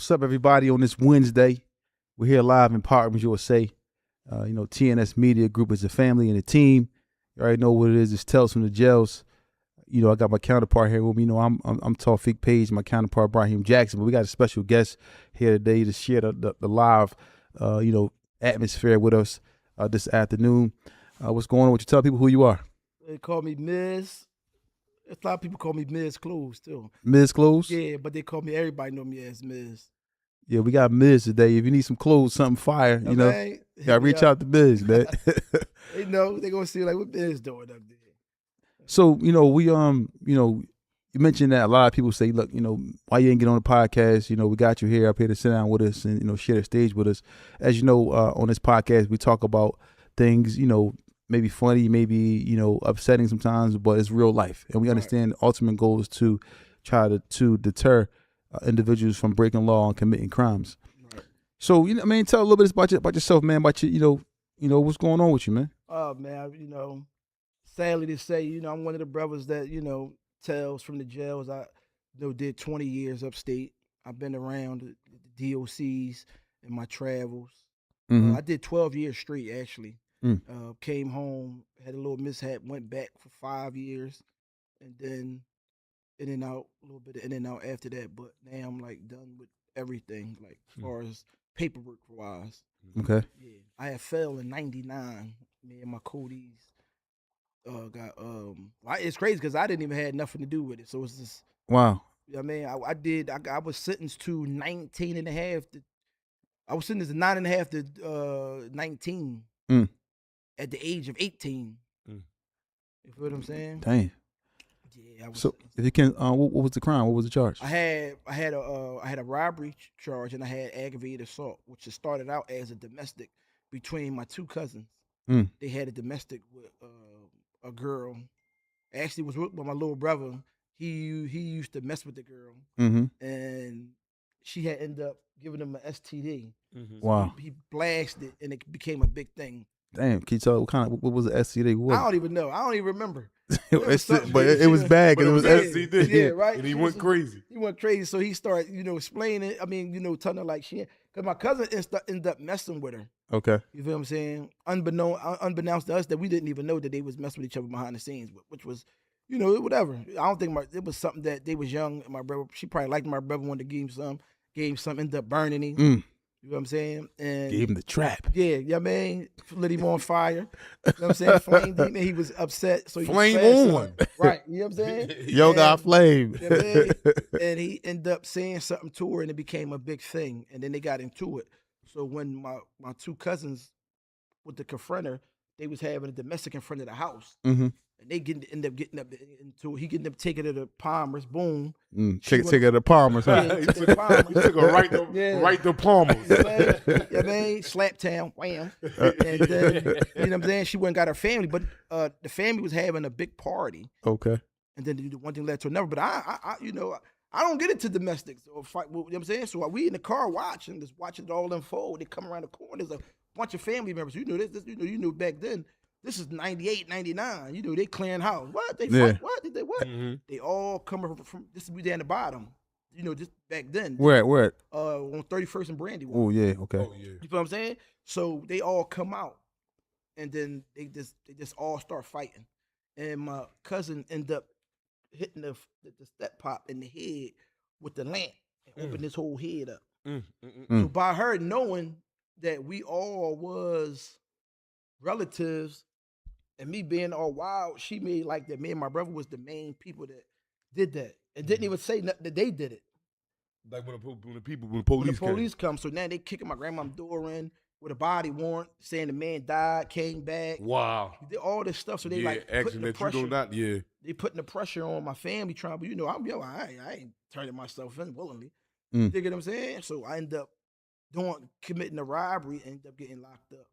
What's up, everybody? On this Wednesday, we're here live in Parkman's USA. TNS Media Group is a family and a team. You already know what it is. It's Tales from the Jails. I got my counterpart here with me. I'm Tawfiq Page, my counterpart Brahim Jackson. But we got a special guest here today to share the live, atmosphere with us this afternoon. What's going on? Would you tell people who you are? They call me Mizz. A lot of people call me Mizz Clothes too. Mizz Clothes? Yeah, but everybody know me as Mizz. Yeah, we got Mizz today. If you need some clothes, something fire, you gotta reach out to Mizz, man. They know, they gonna see like what Mizz doing up there. So, you mentioned that a lot of people say, look, why you didn't get on the podcast? We got you here up here to sit down with us and, share the stage with us. As you know, on this podcast, we talk about things, maybe funny, maybe, upsetting sometimes, but it's real life. And we understand the ultimate goal is to try to deter individuals from breaking law and committing crimes. Right. So, tell a little bit about yourself, man, about your, what's going on with you, man? Oh, man, sadly to say, I'm one of the brothers that, Tales from the Jails. I did 20 years upstate. I've been around the DOCs in my travels. I did 12 years straight, actually. Came home, had a little mishap, went back for 5 years, and then in and out, a little bit of in and out after that. But now I'm like done with everything, like as far as paperwork wise. Okay. Yeah, I had fell in '99. Me and my codies got it's crazy because I didn't even have nothing to do with it. So it's just wow. I was sentenced to 19 and a half. I was sentenced to 9.5 to 19 at the age of 18. You feel what I'm saying? Dang. Yeah. So if you can, what was the crime? What was the charge? I had a robbery charge and I had aggravated assault, which started out as a domestic between my two cousins. They had a domestic with a girl. Actually, was with my little brother. He used to mess with the girl, and she had ended up giving him an STD. Wow. He blasted, and it became a big thing. Damn, can you tell what was the STD? I don't even know. I don't even remember. It was bad. It was STD. Yeah, right. And he went crazy. He went crazy. So he started, explaining it. I mean, telling her like because my cousin ended up messing with her. Okay. You feel what I'm saying? Unbeknownst to us that we didn't even know that they was messing with each other behind the scenes, which was, whatever. I don't think it was something that they was young. My brother, she probably liked my brother, wanted to give him some, ended up burning him. You know what I'm saying? And gave him the trap. Yeah, lit him on fire. You know what I'm saying? Flamed him, and he was upset. So he flame on. Right, you know what I'm saying? Yo got flamed. And he ended up saying something to her, and it became a big thing. And then they got into it. So when my two cousins with the confronter, they was having a domestic in front of the house. And they end up getting up into it. He ended up taking her to Palmer's. Boom. Take her to Palmer's. Huh? Yeah, he took her right to Palmer's. Yeah, man. Slap town. Wham. And then, you know what I'm saying? She went and got her family, but the family was having a big party. Okay. And then one thing led to another. But I don't get into domestics or fight. You know what I'm saying? So we in the car watching it all unfold. They come around the corner. There's a bunch of family members. You know back then. This is 98, 99. They clearing house. What? They fight? What? Did they what? They all come from this we down the bottom. Just back then. Where? On 31st and Brandywine. Oh yeah, okay. Oh, yeah. You feel what I'm saying? So they all come out, and then they just all start fighting. And my cousin end up hitting the step pop in the head with the lamp and open his whole head up. So by her knowing that we all was relatives, and me being all wild, she made like that me and my brother was the main people that did that. And didn't even say nothing that they did it. Like when the police come. So now they kicking my grandma's door in with a body warrant, saying the man died, came back. Wow. He did all this stuff. So they putting the pressure. They putting the pressure on my family trying, but I ain't turning myself in willingly. You get what I'm saying? So I end up committing a robbery and end up getting locked up.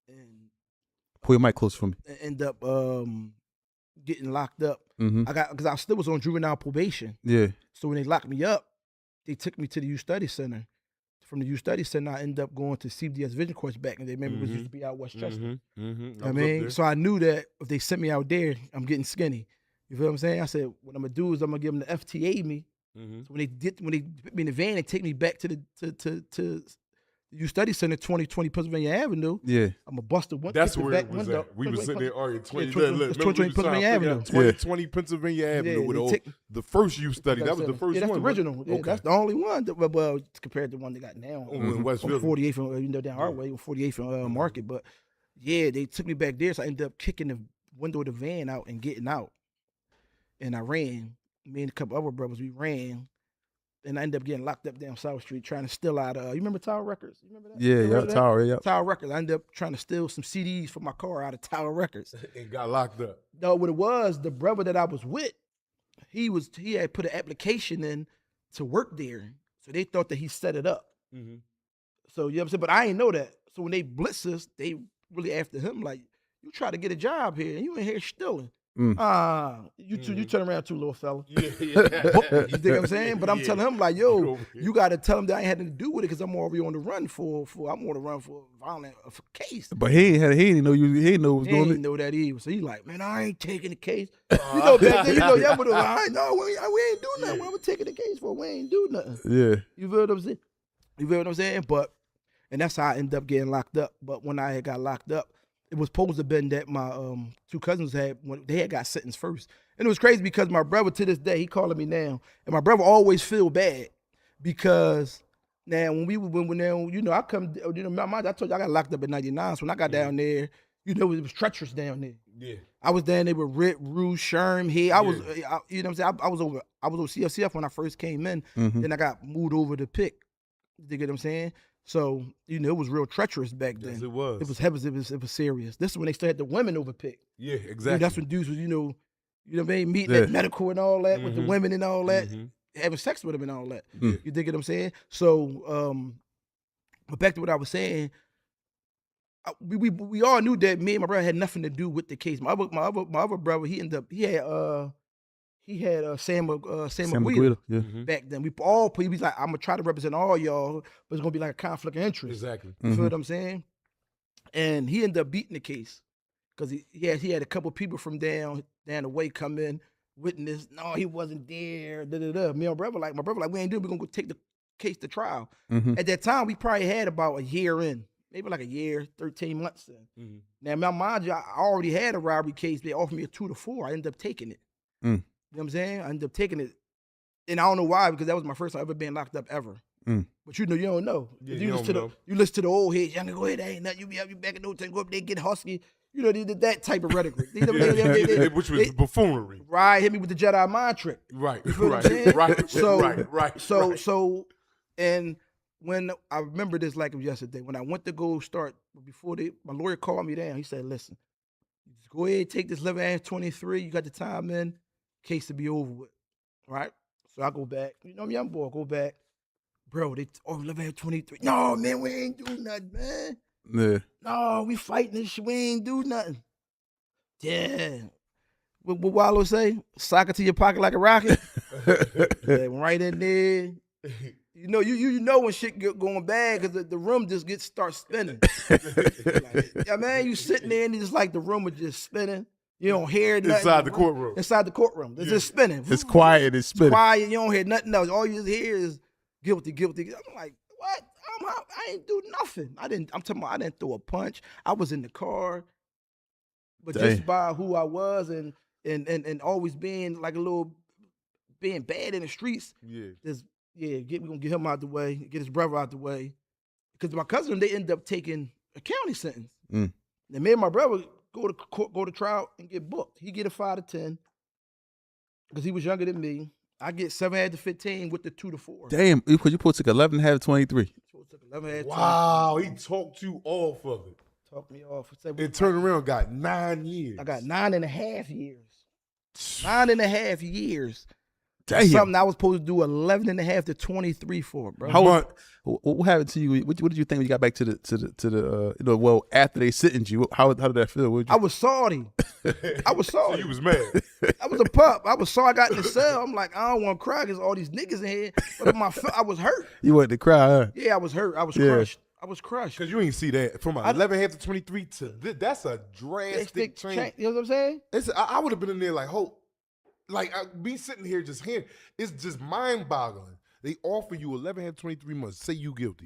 And pull your mic close for me. End up getting locked up. Because I still was on juvenile probation. Yeah. So when they locked me up, they took me to the youth study center. From the youth study center, I ended up going to CBS Vision Course back, and they remember it was used to be out West Chester. I mean, so I knew that if they sent me out there, I'm getting skinny. You feel what I'm saying? I said, what I'm gonna do is I'm gonna give them the FTA me So when they put me in the van and take me back to the U Study Center, 2020 Pennsylvania Avenue. Yeah. I'm a buster. That's where it was at. We were sitting there arguing 2020 Pennsylvania Avenue. 2020 Pennsylvania Avenue with the first U Study. That was the first that's one. The original. Yeah, that's the only one. Well, compared to the one they got now. In Westfield. 48th, down our way, 48th Market. But yeah, they took me back there, so I ended up kicking the window of the van out and getting out. And I ran. Me and a couple other brothers, we ran. And I ended up getting locked up down South Street trying to steal out. You remember Tower Records? You remember that? Yeah, Tower, yeah. Tower Records. I ended up trying to steal some CDs from my car out of Tower Records. And got locked up. No, what it was, the brother that I was with, he had put an application in to work there. So they thought that he set it up. So you know what I'm saying? But I didn't know that. So when they blitz us, they really after him like, you try to get a job here and you in here stealing. You turn around too, little fella. Yeah. You think what I'm saying? But I'm telling him like, yo, you got to tell him that I ain't had nothing to do with it because I'm already on the run for I'm on the run for a violent case. But he didn't know he didn't know what was going on. He didn't know that either. So he like, man, I ain't taking the case. Back then, y'all would have like, no, we ain't do nothing. What we taking the case for? We ain't do nothing. Yeah. You feel what I'm saying? And that's how I ended up getting locked up. But when I had got locked up, it was supposed to have been that my two cousins they had got sentenced first. And it was crazy because my brother to this day, he calling me now, and my brother always feel bad because now I come, I told you I got locked up in 99. So when I got down there, it was treacherous down there. Yeah. I was down there with Rick, Rue, Sherm, here. I was, you know what I'm saying? I was over CFCF when I first came in. Then I got moved over to PIC. You get what I'm saying? So, it was real treacherous back then. Yes, it was. It was heavy, it was serious. This is when they still had the women over PIC. Yeah, exactly. That's when dudes was, you know what I mean, meeting at medical and all that with the women and all that, having sex with them and all that. You dig what I'm saying? So, but back to what I was saying, we all knew that me and my brother had nothing to do with the case. My other brother, he had Sam McGuire back then. He was like, I'm gonna try to represent all y'all, but it's gonna be like a conflict of interest. Exactly. You feel what I'm saying? And he ended up beating the case because he had a couple people from down the way come in, witness. No, he wasn't there. Me and my brother like, we ain't doing. We're gonna go take the case to trial. At that time, we probably had about a year in, maybe like a year, 13 months in. Now, mind you, I already had a robbery case. They offered me a 2 to 4. I ended up taking it. You know what I'm saying? I ended up taking it. And I don't know why, because that was my first time ever being locked up ever. But you don't know. Yeah, you listen to the old heads, y'all go ahead, ain't nothing, you be back in no time, go up there, get husky. That type of rhetoric. Which was buffoonery. Right, hit me with the Jedi mind trick. Right, you feel what I'm saying? Right. So, and when I remember this like it was yesterday, when I went to go start, my lawyer called me down, he said, listen, just go ahead, take this 11-23, you got the time in, case to be over with, right? So I go back. I'm young boy, go back. Bro, 11-23. No, man, we ain't do nothing, man. Yeah. No, we fighting this shit. We ain't do nothing. Yeah. What Wallow say? Sock it to your pocket like a rocket. Yeah, right in there. You know when shit get going bad because the room just starts spinning. Man, you sitting there and it's like the room is just spinning. You don't hear nothing. Inside the courtroom. It's just spinning. It's quiet. It's spinning. It's quiet. You don't hear nothing else. All you hear is guilty. I'm like, what? I ain't do nothing. I'm talking about I didn't throw a punch. I was in the car. But just by who I was and always being like being bad in the streets. Yeah. We're gonna get him out the way, get his brother out the way. Because my cousin, they end up taking a county sentence. And me and my brother go to court, go to trial and get booked. He get a 5 to 10 because he was younger than me. I get 7 to 15 with the 2 to 4. Damn, because you took 11 to 23. Wow, he talked you off of it. Talked me off. And turned around, got 9 years. I got 9.5 years. 9.5 years. Damn. Something I was supposed to do 11.5 to 23 for, bro. What happened to you? What did you think when you got back to the after they sentenced you? How did that feel? I was salty. So you was mad. I was a pup. I was sorry I got in the cell. I'm like, I don't want to cry because all these niggas in here. But I was hurt. You wanted to cry, huh? Yeah, I was hurt. I was crushed. I was crushed. Because you ain't see that. From 11.5 to 23 to this, that's a drastic change. You know what I'm saying? I would have been in there like, Hope, like me sitting here just hearing, it's just mind boggling. They offer you 11 and 23 months. Say you guilty.